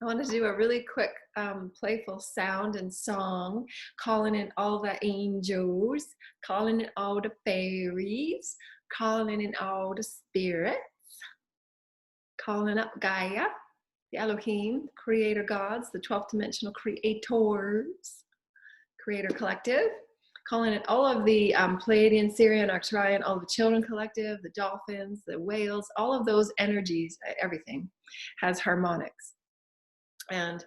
I want to do a really quick, playful sound and song, calling in all the angels, calling in all the fairies, calling in all the spirits, calling up Gaia, the Elohim, creator gods, the 12th dimensional creators, creator collective, calling in all of the Pleiadian, Sirian, Arcturian, all the children collective, the dolphins, the whales, all of those energies, everything has harmonics. And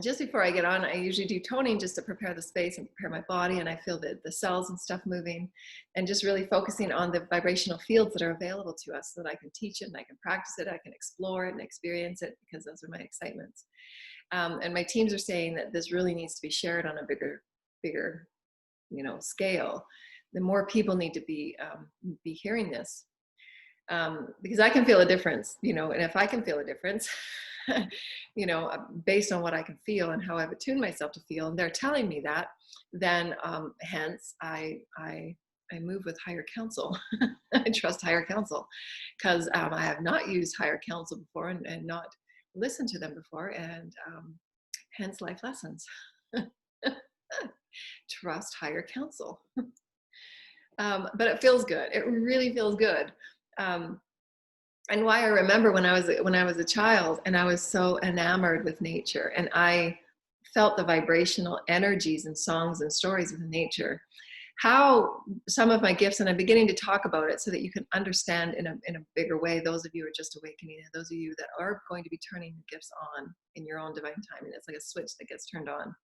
just before I get on, I usually do toning just to prepare the space and prepare my body, and I feel the cells and stuff moving, and just really focusing on the vibrational fields that are available to us so that I can teach it and I can practice it, I can explore it and experience it, because those are my excitements. And my teams are saying that this really needs to be shared on a bigger scale. The more people need to be hearing this, because I can feel a difference, and if I can feel a difference, based on what I can feel and how I've attuned myself to feel, and they're telling me that, then hence I move with higher counsel. I trust higher counsel, because I have not used higher counsel before and not listened to them before, and hence life lessons. Trust higher counsel. But it feels good. It really feels good. And why I remember when I was a child, and I was so enamored with nature, and I felt the vibrational energies and songs and stories of nature, how some of my gifts, and I'm beginning to talk about it so that you can understand in a bigger way, those of you who are just awakening, and those of you that are going to be turning your gifts on in your own divine timing. It's like a switch that gets turned on.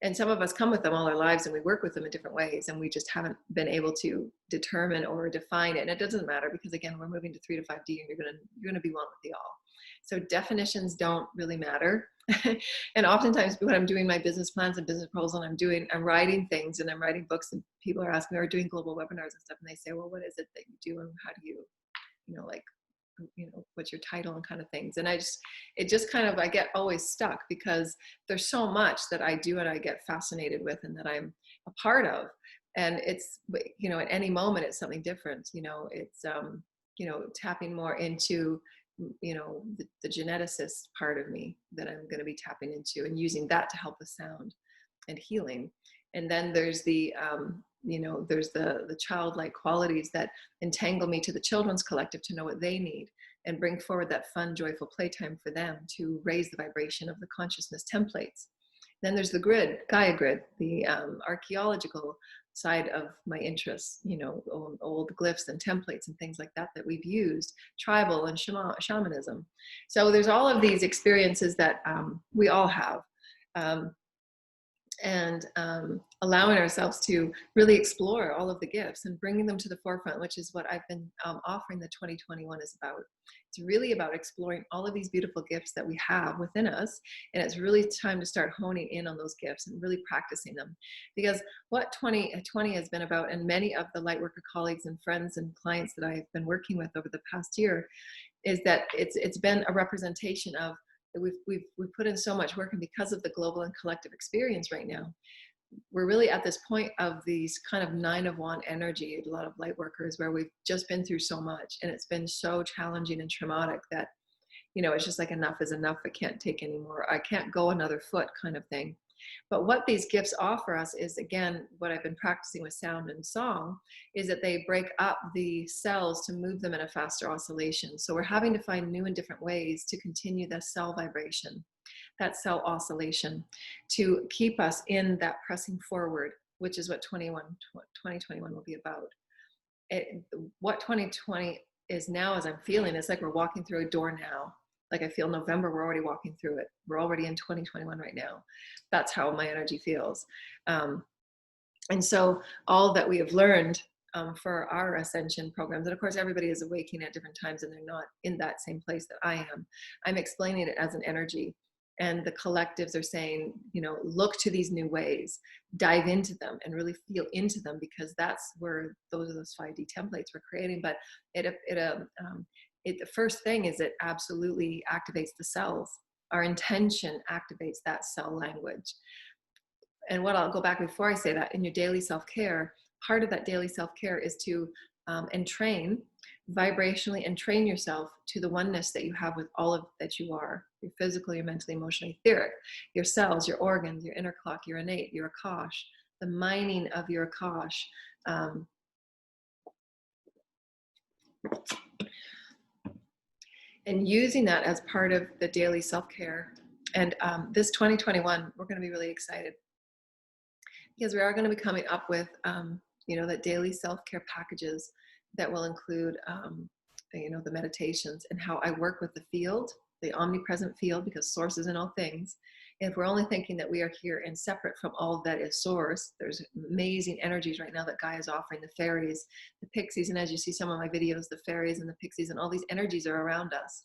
And some of us come with them all our lives, and we work with them in different ways, and we just haven't been able to determine or define it. And it doesn't matter, because again, we're moving to 3 to 5D, and you're gonna be one with the all. So definitions don't really matter. And oftentimes when I'm doing my business plans and business proposals, and I'm writing things and I'm writing books, and people are asking me, or doing global webinars and stuff, and they say, well, what is it that you do, and how do you, what's your title and kind of things. And I get always stuck, because there's so much that I do and I get fascinated with and that I'm a part of. And it's, at any moment it's something different. It's, tapping more into, the geneticist part of me that I'm going to be tapping into, and using that to help with sound and healing. And then there's the, there's the childlike qualities that entangle me to the children's collective to know what they need and bring forward that fun, joyful playtime for them to raise the vibration of the consciousness templates. Then there's the grid, Gaia grid, the archaeological side of my interests, old glyphs and templates and things like that we've used, tribal and shamanism. So there's all of these experiences that we all have. And allowing ourselves to really explore all of the gifts and bringing them to the forefront, which is what I've been offering the 2021 is about. It's really about exploring all of these beautiful gifts that we have within us, and it's really time to start honing in on those gifts and really practicing them. Because what 2020 has been about, and many of the Lightworker colleagues and friends and clients that I've been working with over the past year, is that it's been a representation of we've put in so much work, and because of the global and collective experience right now, we're really at this point of these kind of 9 of Wands energy, a lot of light workers, where we've just been through so much, and it's been so challenging and traumatic that, it's just like, enough is enough. I can't take anymore. I can't go another foot kind of thing. But what these gifts offer us is, again, what I've been practicing with sound and song, is that they break up the cells to move them in a faster oscillation. So we're having to find new and different ways to continue the cell vibration, that cell oscillation, to keep us in that pressing forward, which is what 2021 will be about. What 2020 is now, as I'm feeling, it's like we're walking through a door now. Like I feel November, we're already walking through it. We're already in 2021 right now. That's how my energy feels. And so all that we have learned for our ascension programs, and of course everybody is awakening at different times, and they're not in that same place that I am. I'm explaining it as an energy. And the collectives are saying, look to these new ways, dive into them and really feel into them, because that's where those 5D templates we're creating. But the first thing is it absolutely activates the cells. Our intention activates that cell language. And what I'll go back before I say that, in your daily self-care, part of that daily self-care is to and train vibrationally and train yourself to the oneness that you have with all of that you are, your physical, your mentally, emotionally, etheric, your cells, your organs, your inner clock, your innate, your Akash, the mining of your Akash. And using that as part of the daily self-care. And this 2021, we're going to be really excited because we are going to be coming up with, the daily self-care packages that will include, the meditations and how I work with the field, the omnipresent field, because source is in all things. If we're only thinking that we are here and separate from all that is source, there's amazing energies right now that Gaia is offering, the fairies, the pixies, and as you see some of my videos, the fairies and the pixies and all these energies are around us.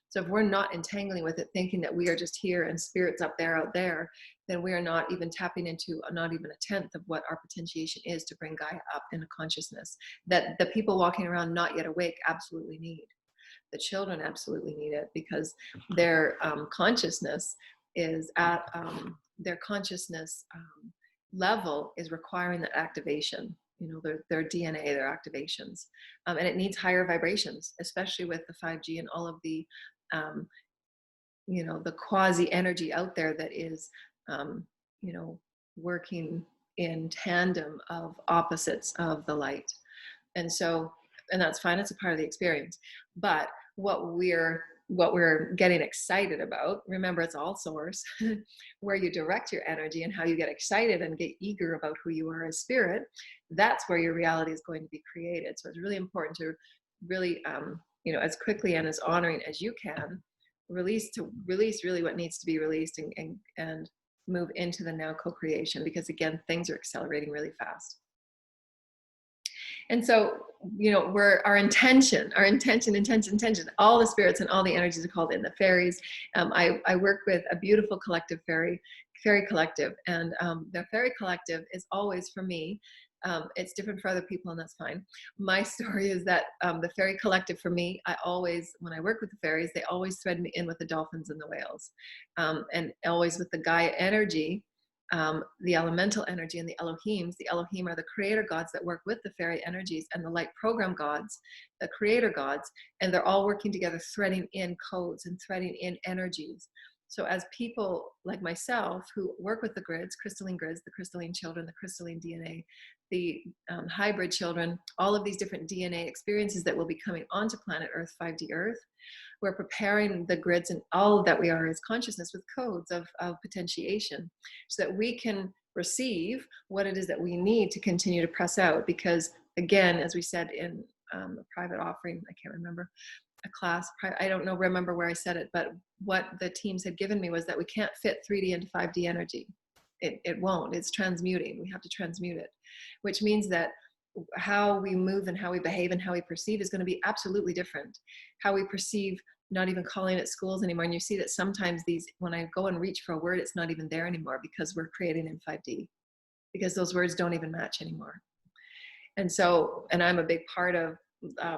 So if we're not entangling with it, thinking that we are just here and spirits up there, out there, then we are not even tapping into not even a tenth of what our potentiation is to bring Gaia up into consciousness that the people walking around not yet awake absolutely need. The children absolutely need it because their consciousness is at their consciousness level is requiring that activation. Their DNA, their activations, and it needs higher vibrations, especially with the 5G and all of the the quasi energy out there that is working in tandem of opposites of the light. And that's fine, it's a part of the experience. But what we're getting excited about, remember it's all source, where you direct your energy and how you get excited and get eager about who you are as spirit, that's where your reality is going to be created. So it's really important to really, as quickly and as honoring as you can, release really what needs to be released and move into the now co-creation, because again, things are accelerating really fast. And so, our intention, all the spirits and all the energies are called in, the fairies. I work with a beautiful collective fairy collective, and the fairy collective is always, for me, it's different for other people, and that's fine. My story is that the fairy collective for me, when I work with the fairies, they always thread me in with the dolphins and the whales, and always with the Gaia energy, the elemental energy and the Elohims. The Elohim are the creator gods that work with the fairy energies, and the light program gods, the creator gods, and they're all working together, threading in codes and threading in energies. So as people like myself who work with the grids, crystalline grids, the crystalline children, the crystalline DNA, the hybrid children, all of these different DNA experiences that will be coming onto planet Earth, 5D Earth, we're preparing the grids and all that we are as consciousness with codes of potentiation so that we can receive what it is that we need to continue to press out. Because again, as we said in a private offering, I can't remember, a class, I don't remember where I said it, but what the teams had given me was that we can't fit 3D into 5D energy. It won't, it's transmuting. We have to transmute it, which means that how we move and how we behave and how we perceive is going to be absolutely different. How we perceive, not even calling it schools anymore. And you see that sometimes when I go and reach for a word, it's not even there anymore because we're creating in 5D, because those words don't even match anymore. And I'm a big part of,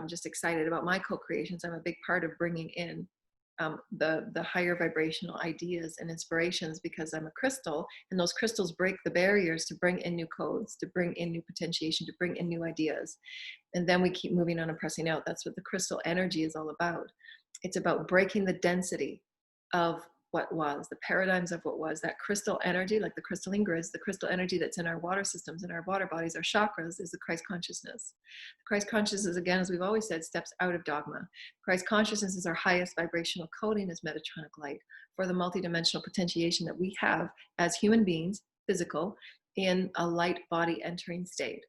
just excited about my co-creations. I'm a big part of bringing in the higher vibrational ideas and inspirations, because I'm a crystal, and those crystals break the barriers to bring in new codes, to bring in new potentiation, to bring in new ideas. And then we keep moving on and pressing out. That's what the crystal energy is all about. It's about breaking the density of what was, the paradigms of what was. That crystal energy, like the crystalline grids, the crystal energy that's in our water systems, in our water bodies, our chakras, is the Christ consciousness. The Christ consciousness, again, as we've always said, steps out of dogma. Christ consciousness is our highest vibrational coding as Metatronic light for the multidimensional potentiation that we have as human beings, physical, in a light body entering state.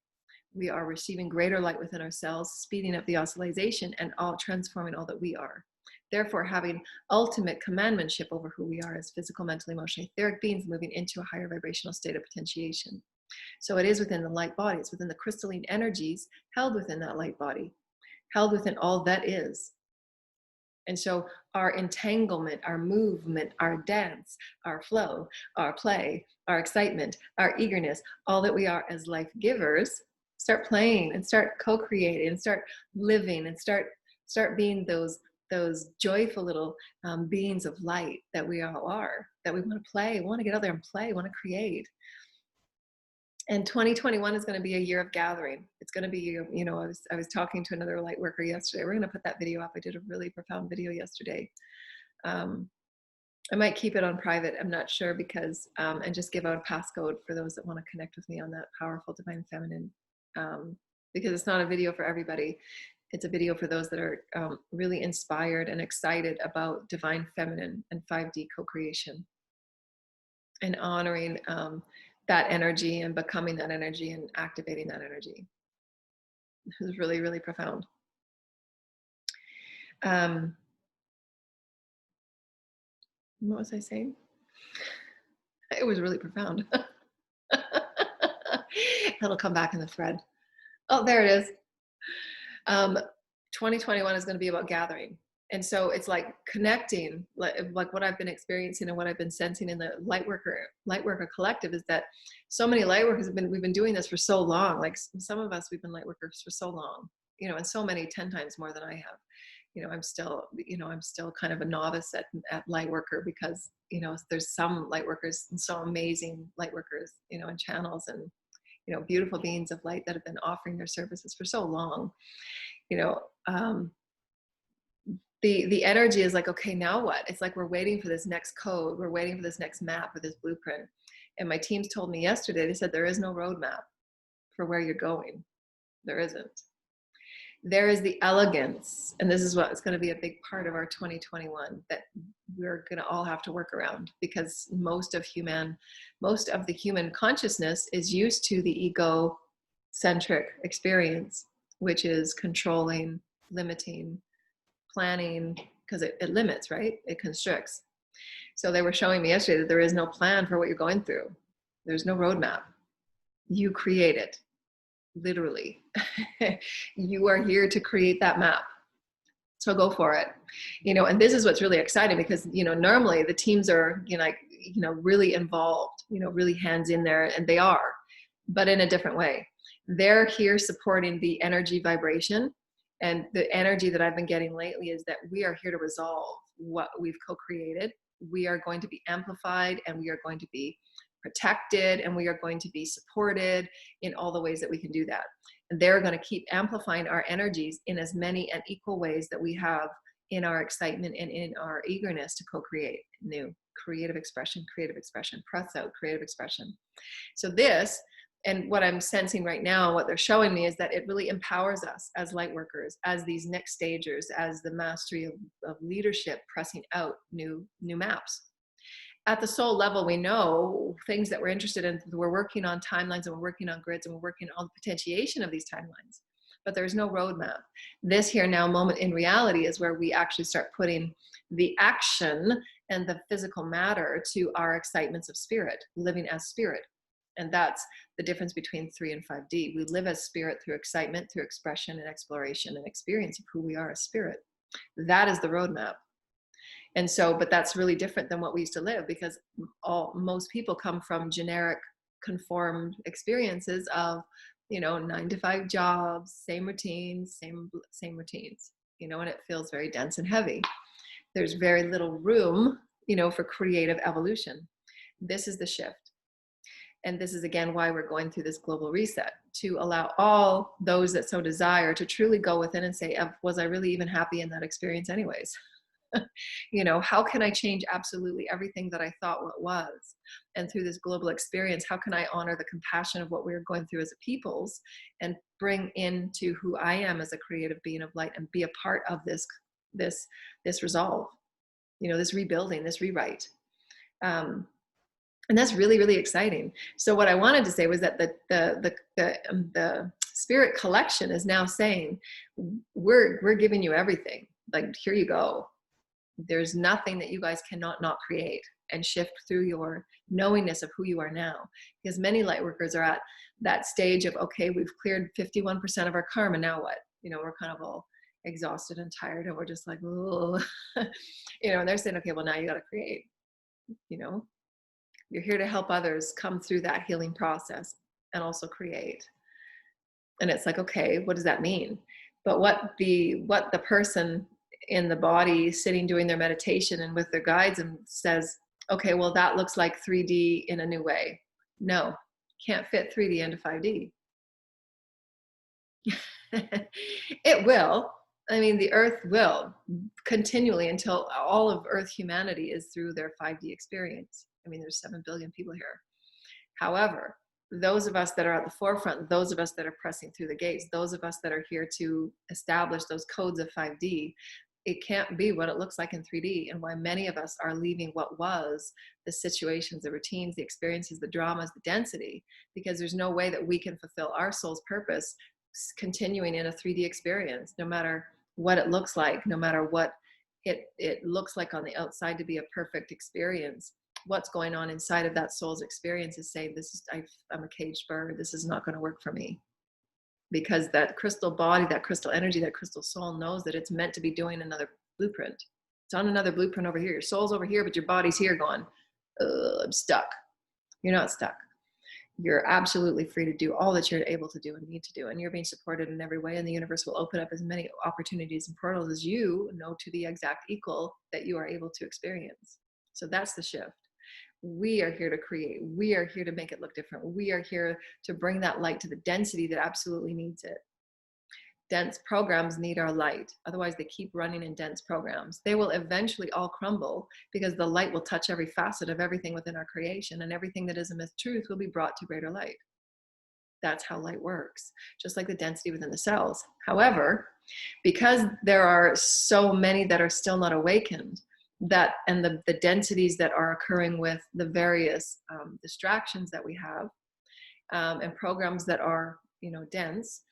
We are receiving greater light within ourselves, speeding up the oscillation and all transforming all that we are. Therefore, having ultimate commandmentship over who we are as physical, mental, emotional, etheric beings, moving into a higher vibrational state of potentiation. So it is within the light body. It's within the crystalline energies held within that light body, held within all that is. And so our entanglement, our movement, our dance, our flow, our play, our excitement, our eagerness, all that we are as life givers, start playing and start co-creating and start living and start being those joyful little beings of light that we all are, that we want to play, we want to get out there and play, we want to create. And 2021 is going to be a year of gathering. It's going to be, you know, I was talking to another light worker yesterday. We're going to put that video up. I did a really profound video yesterday. I might keep it on private. I'm not sure because, and just give out a passcode for those that want to connect with me on that powerful divine feminine, because it's not a video for everybody. It's a video for those that are really inspired and excited about divine feminine and 5D co-creation and honoring that energy and becoming that energy and activating that energy. It was really, really profound. What was I saying? It was really profound. It'll come back in the thread. Oh, there it is. 2021 is going to be about gathering. And so it's like connecting, like what I've been experiencing and what I've been sensing in the Lightworker collective is that so many lightworkers we've been doing this for so long. Like some of us, we've been lightworkers for so long, you know, and so many 10 times more than I have. You know, I'm still kind of a novice at lightworker because, you know, there's some lightworkers and so amazing lightworkers, you know, and channels and, you know, beautiful beings of light that have been offering their services for so long. You know, the energy is like, okay, now what? It's like we're waiting for this next code. We're waiting for this next map or this blueprint. And my teams told me yesterday, they said there is no roadmap for where you're going. There isn't. There is the elegance, and this is what's going to be a big part of our 2021 that we're going to all have to work around, because most of the human consciousness is used to the ego-centric experience, which is controlling, limiting, planning, because it limits, right? It constricts. So they were showing me yesterday that there is no plan for what you're going through. There's no roadmap. You create it. Literally. You are here to create that map. So go for it. You know, and this is what's really exciting because, you know, normally the teams are, really involved, you know, really hands in there, and they are, but in a different way. They're here supporting the energy vibration. And the energy that I've been getting lately is that we are here to resolve what we've co-created. We are going to be amplified, and we are going to be protected, and we are going to be supported in all the ways that we can do that. And they're going to keep amplifying our energies in as many and equal ways that we have in our excitement and in our eagerness to co-create new creative expression, press out creative expression. So this, and what I'm sensing right now, what they're showing me is that it really empowers us as light workers, as these next stagers, as the mastery of leadership, pressing out new maps. At the soul level, we know things that we're interested in. We're working on timelines, and we're working on grids, and we're working on the potentiation of these timelines. But there's no roadmap. This here now moment in reality is where we actually start putting the action and the physical matter to our excitements of spirit, living as spirit. And that's the difference between 3 and 5D. We live as spirit through excitement, through expression and exploration and experience of who we are as spirit. That is the roadmap. And so, but that's really different than what we used to live, because most people come from generic conformed experiences of, 9 to 5 jobs, same routines, same routines, and it feels very dense and heavy. There's very little room, for creative evolution. This is the shift. And this is again why we're going through this global reset, to allow all those that so desire to truly go within and say, was I really even happy in that experience anyways? How can I change absolutely everything that I thought what was? And through this global experience, how can I honor the compassion of what we're going through as a peoples and bring into who I am as a creative being of light and be a part of this resolve, this rebuilding, this rewrite. And that's really, really exciting. So what I wanted to say was that the spirit collection is now saying, we're giving you everything. Like, here you go. There's nothing that you guys cannot not create and shift through your knowingness of who you are now. Because many light workers are at that stage of, okay, we've cleared 51% of our karma, now what? We're kind of all exhausted and tired, and we're just like, oh, and they're saying, okay, well, now you got to create, you're here to help others come through that healing process and also create. And it's like, okay, what does that mean? But what the person in the body sitting doing their meditation and with their guides and says, okay, well, that looks like 3D in a new way. No, Can't fit 3D into 5D. It will. I mean, the earth will continually until all of Earth humanity is through their 5D experience. I mean, there's 7 billion people here. However, those of us that are at the forefront, those of us that are pressing through the gates, those of us that are here to establish those codes of 5D, it can't be what it looks like in 3D, and why many of us are leaving what was the situations, the routines, the experiences, the dramas, the density, because there's no way that we can fulfill our soul's purpose continuing in a 3D experience, no matter what it looks like, no matter what it looks like on the outside to be a perfect experience. What's going on inside of that soul's experience is saying, I'm a caged bird, this is not going to work for me. Because that crystal body, that crystal energy, that crystal soul knows that it's meant to be doing another blueprint. It's on another blueprint over here. Your soul's over here, but your body's here going, I'm stuck. You're not stuck. You're absolutely free to do all that you're able to do and need to do. And you're being supported in every way. And the universe will open up as many opportunities and portals as you know to the exact equal that you are able to experience. So that's the shift. We are here to create. We are here to make it look different. We are here to bring that light to the density that absolutely needs it. Dense programs need our light. Otherwise, they keep running in dense programs. They will eventually all crumble because the light will touch every facet of everything within our creation, and everything that is a myth truth will be brought to greater light. That's how light works, just like the density within the cells. However, because there are so many that are still not awakened, that and the densities that are occurring with the various distractions that we have and programs that are dense,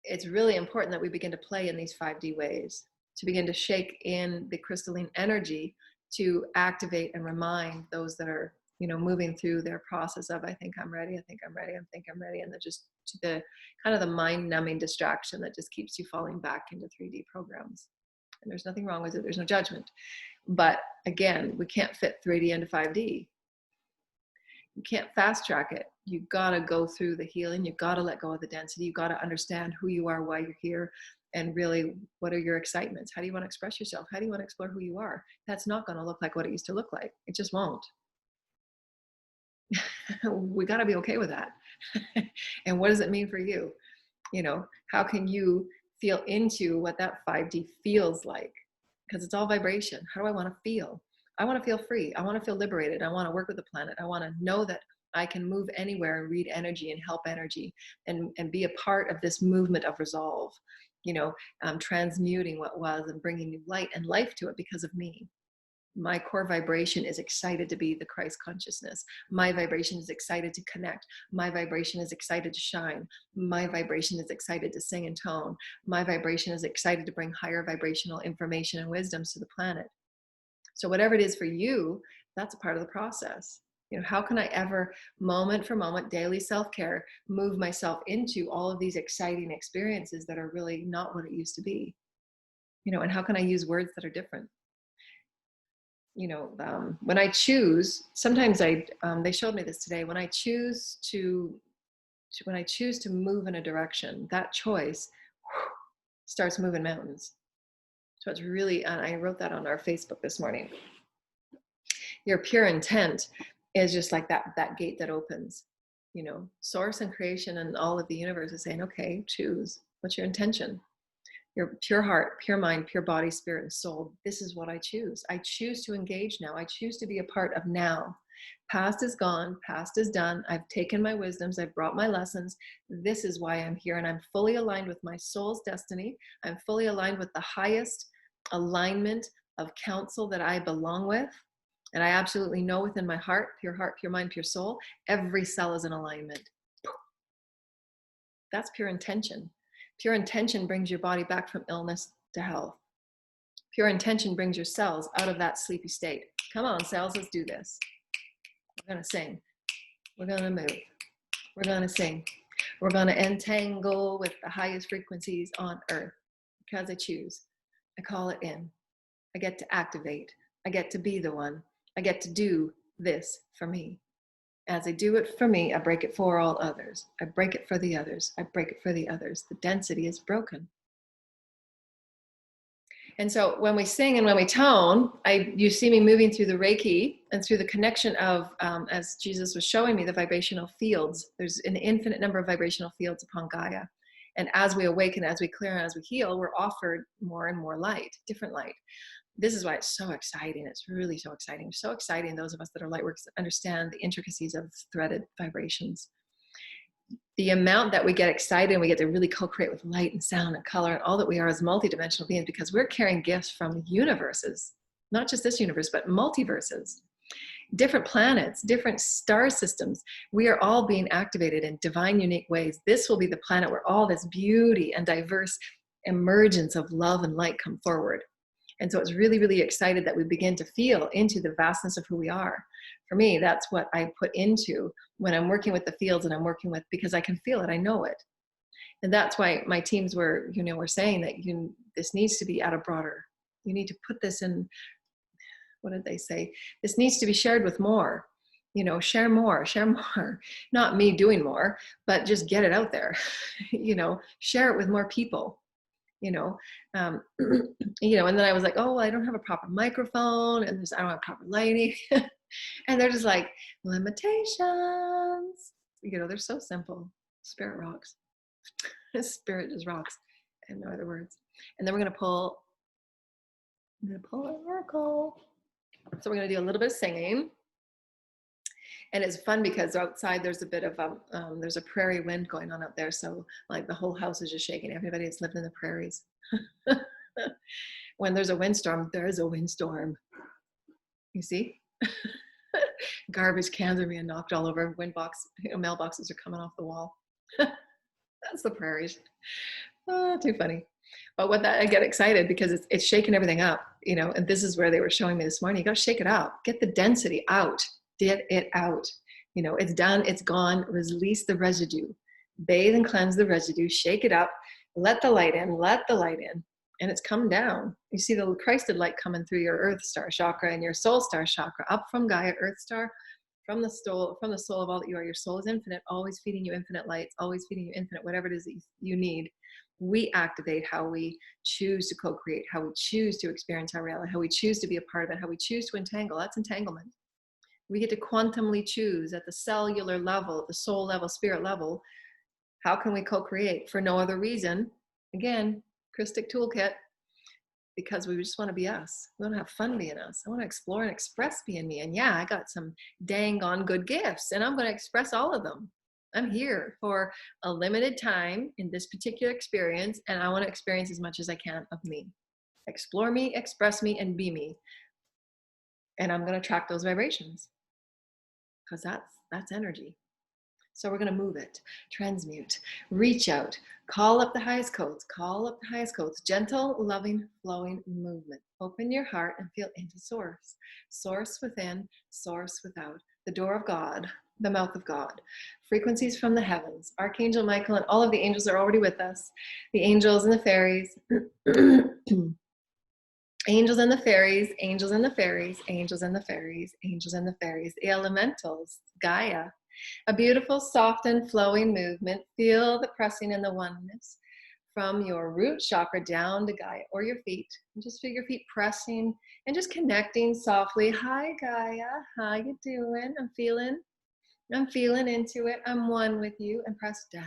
it's really important that we begin to play in these 5D ways, to begin to shake in the crystalline energy, to activate and remind those that are moving through their process of I think I'm ready, I think I'm ready, I think I'm ready, and just the kind of the mind-numbing distraction that just keeps you falling back into 3D programs. And there's nothing wrong with it. There's no judgment. But again, we can't fit 3D into 5D. You can't fast track it. You gotta go through the healing. You gotta let go of the density. You gotta understand who you are, why you're here, and really what are your excitements? How do you want to express yourself? How do you want to explore who you are? That's not going to look like what it used to look like. It just won't. We gotta be okay with that. And what does it mean for you? How can you feel into what that 5D feels like? Because it's all vibration. How do I want to feel? I want to feel free. I want to feel liberated. I want to work with the planet. I want to know that I can move anywhere and read energy and help energy and be a part of this movement of resolve, transmuting what was and bringing new light and life to it because of me. My core vibration is excited to be the Christ consciousness. My vibration is excited to connect. My vibration is excited to shine. My vibration is excited to sing and tone. My vibration is excited to bring higher vibrational information and wisdoms to the planet. So whatever it is for you, that's a part of the process. How can I ever, moment for moment, daily self-care, move myself into all of these exciting experiences that are really not what it used to be? And how can I use words that are different? When I choose, sometimes they showed me this today, when I choose to move in a direction, that choice starts moving mountains. So it's really, I wrote that on our Facebook this morning. Your pure intent is just like that gate that opens, source and creation and all of the universe is saying, okay, choose. What's your intention? Your pure heart, pure mind, pure body, spirit, and soul. This is what I choose. I choose to engage now. I choose to be a part of now. Past is gone. Past is done. I've taken my wisdoms. I've brought my lessons. This is why I'm here. And I'm fully aligned with my soul's destiny. I'm fully aligned with the highest alignment of counsel that I belong with. And I absolutely know within my heart, pure mind, pure soul, every cell is in alignment. That's pure intention. Pure intention brings your body back from illness to health. Pure intention brings your cells out of that sleepy state. Come on, cells, let's do this. We're going to sing. We're going to move. We're going to sing. We're going to entangle with the highest frequencies on earth because I choose. I call it in. I get to activate. I get to be the one. I get to do this for me. As I do it for me, I break it for all others. I break it for the others. I break it for the others. The density is broken. And so when we sing and when we tone, you see me moving through the Reiki and through the connection of, as Jesus was showing me, the vibrational fields. There's an infinite number of vibrational fields upon Gaia. And as we awaken, as we clear, and as we heal, we're offered more and more light, different light. This is why it's so exciting. It's really so exciting. So exciting, those of us that are light workers understand the intricacies of threaded vibrations. The amount that we get excited and we get to really co-create with light and sound and color and all that we are as multidimensional beings, because we're carrying gifts from universes, not just this universe, but multiverses, different planets, different star systems. We are all being activated in divine, unique ways. This will be the planet where all this beauty and diverse emergence of love and light come forward. And so it's really, really excited that we begin to feel into the vastness of who we are. For me, that's what I put into when I'm working with the fields and I'm working with, because I can feel it, I know it. And that's why my teams were saying that this needs to be at a broader, you need to put this in, what did they say? This needs to be shared with more, share more, not me doing more, but just get it out there, share it with more people. And then I was like, oh, well, I don't have a proper microphone and I don't have proper lighting. And they're just like, limitations. They're so simple. Spirit rocks. Spirit just rocks. I have no other words. And then I'm going to pull an oracle. So we're going to do a little bit of singing. And it's fun because outside there's a bit of there's a prairie wind going on out there. So like the whole house is just shaking. Everybody that's lived in the prairies. When there's a windstorm, there is a windstorm. You see? Garbage cans are being knocked all over. Mailboxes are coming off the wall. That's the prairies. Too funny. But I get excited because it's shaking everything up, and this is where they were showing me this morning. You got to shake it up. Get the density out. Get it out. It's done. It's gone. Release the residue. Bathe and cleanse the residue. Shake it up. Let the light in. Let the light in. And it's come down. You see the Christed light coming through your Earth Star chakra and your Soul Star chakra, up from Gaia, Earth Star, from the soul of all that you are. Your soul is infinite, always feeding you infinite lights, always feeding you infinite, whatever it is that you need. We activate how we choose to co-create, how we choose to experience our reality, how we choose to be a part of it, how we choose to entangle. That's entanglement. We get to quantumly choose at the cellular level, the soul level, spirit level. How can we co-create? For no other reason. Again, Christic toolkit, because we just want to be us. We want to have fun being us. I want to explore and express being me. And yeah, I got some dang on good gifts and I'm going to express all of them. I'm here for a limited time in this particular experience, and I want to experience as much as I can of me. Explore me, express me, and be me. And I'm going to track those vibrations because that's energy. So we're going to move it, transmute, reach out, call up the highest codes, gentle, loving, flowing movement. Open your heart and feel into source. Source within, source without. The door of God, the mouth of God. Frequencies from the heavens. Archangel Michael and all of the angels are already with us. The angels and the fairies. Angels and the fairies, angels and the fairies, angels and the fairies, angels and the fairies. The elementals, Gaia. A beautiful, soft and flowing movement. Feel the pressing and the oneness from your root chakra down to Gaia, or your feet. And just feel your feet pressing and just connecting softly. Hi, Gaia. How you doing? I'm feeling into it. I'm one with you. And press down.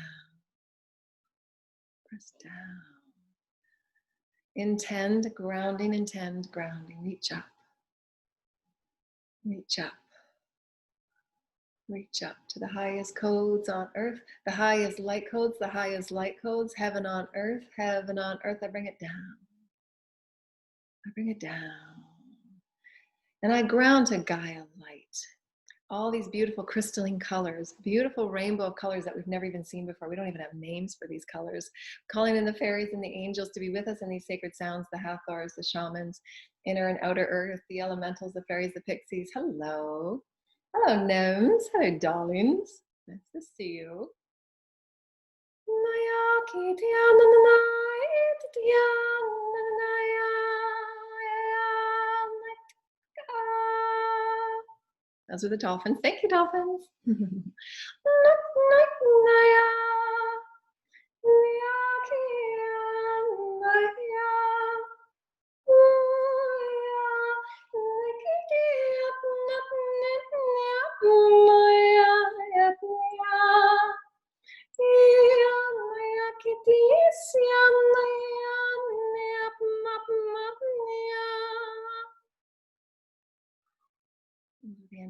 Press down. Intend grounding. Reach up. Reach up. Reach up to the highest codes on earth, the highest light codes, heaven on earth, I bring it down. I bring it down. And I ground to Gaia light. All these beautiful crystalline colors, beautiful rainbow of colors that we've never even seen before. We don't even have names for these colors. Calling in the fairies and the angels to be with us in these sacred sounds, the Hathors, the shamans, inner and outer earth, the elementals, the fairies, the pixies. Hello. Hello, gnomes. Hello, darlings. Nice to see you. Those are the dolphins. Thank you, dolphins.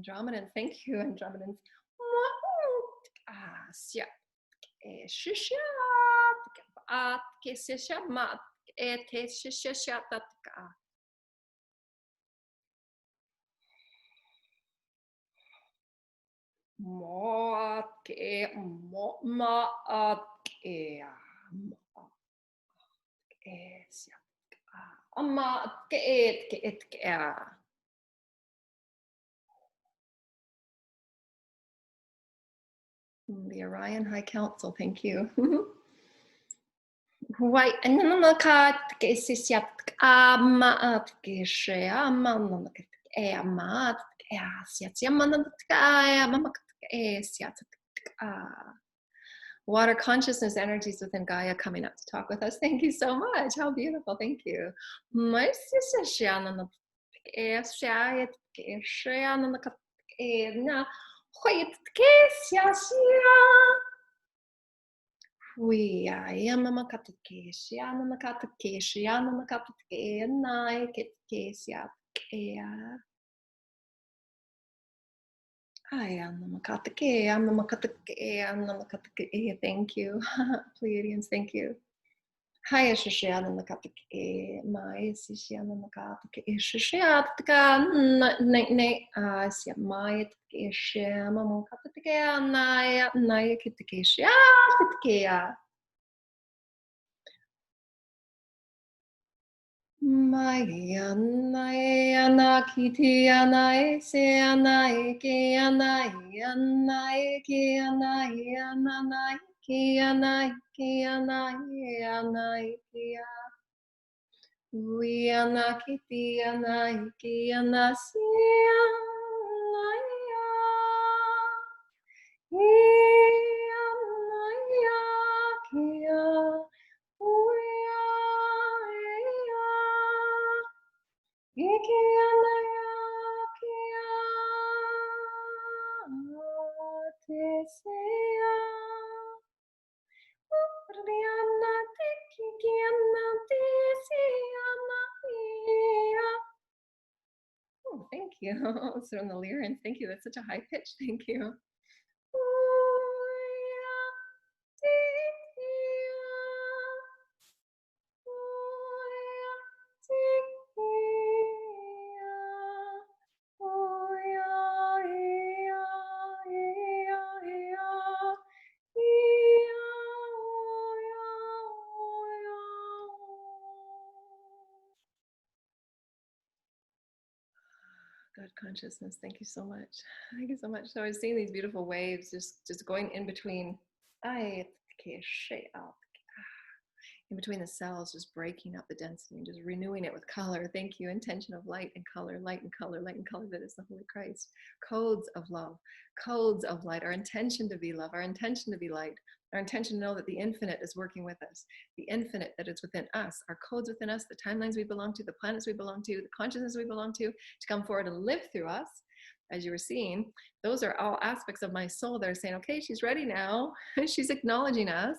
Andromedans, thank you, Andromedans. The Orion High Council, thank you. Why? Water consciousness energies within Gaia coming up to talk with us. Thank you so much. How beautiful. Thank you. Thank you. Pleiadians, thank you. Hi, Shishiana Nakatake, my Sishiana Nakatake, Shishiatka, my Shama Mokatake, Naya Kitake, Shiatka. Maya Naya Kiti Anai, Se Anai, Ki Anai, Anai, Ki Anai, Anai. Kia nai, kia nai, anai, kia. Kia na kia nai, kia na sia, naya. Kia naya, kia. Uya, ea. Kia naya, kia. Te sea. Oh, thank you. So in the Lyrians, thank you. That's such a high pitch. Thank you. God consciousness, thank you so much. Thank you so much. So I was seeing these beautiful waves just going in between. In between the cells, just breaking up the density and just renewing it with color. Thank you. Intention of light and color, light and color, light and color. That is the Holy Christ. Codes of love, codes of light. Our intention to be love, our intention to be light, our intention to know that the infinite is working with us, the infinite that is within us, our codes within us, the timelines we belong to, the planets we belong to, the consciousness we belong to come forward and live through us. As you were seeing, those are all aspects of my soul that are saying, okay, she's ready now. She's acknowledging us.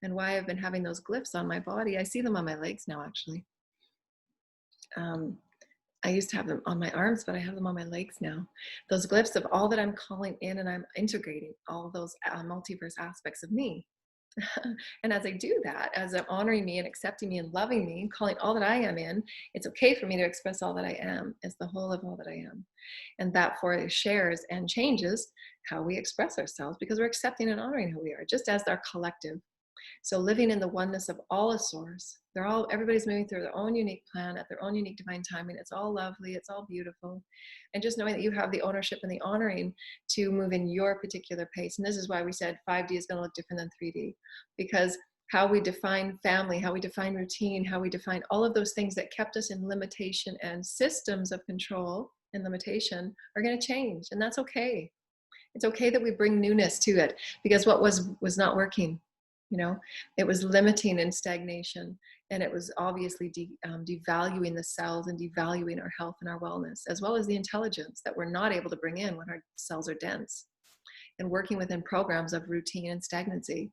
And why I've been having those glyphs on my body. I see them on my legs now, actually. I used to have them on my arms, but I have them on my legs now. Those glyphs of all that I'm calling in, and I'm integrating all those multiverse aspects of me. And as I do that, as I'm honoring me and accepting me and loving me and calling all that I am in, it's okay for me to express all that I am as the whole of all that I am. And that for it shares and changes how we express ourselves, because we're accepting and honoring who we are, just as our collective. So living in the oneness of all a source, everybody's moving through their own unique plan at their own unique divine timing. It's all lovely, it's all beautiful. And just knowing that you have the ownership and the honoring to move in your particular pace. And this is why we said 5D is going to look different than 3D, because how we define family, how we define routine, how we define all of those things that kept us in limitation and systems of control and limitation are going to change. And that's okay. It's okay that we bring newness to it, because what was not working. You know, it was limiting and stagnation, and it was obviously devaluing the cells and devaluing our health and our wellness, as well as the intelligence that we're not able to bring in when our cells are dense, and working within programs of routine and stagnancy.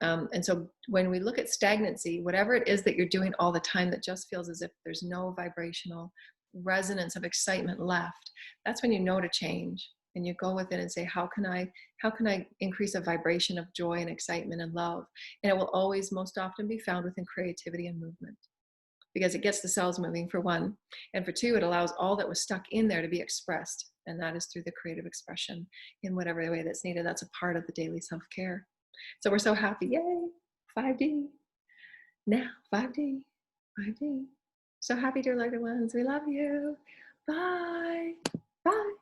And so when we look at stagnancy, whatever it is that you're doing all the time that just feels as if there's no vibrational resonance of excitement left, that's when you know to change. And you go within and say, how can I increase a vibration of joy and excitement and love? And it will always most often be found within creativity and movement, because it gets the cells moving, for one, and for two, it allows all that was stuck in there to be expressed, and that is through the creative expression in whatever way that's needed. That's a part of the daily self-care. So we're so happy. Yay, 5D. Now 5D. So happy, dear loved ones. We love you. Bye. Bye.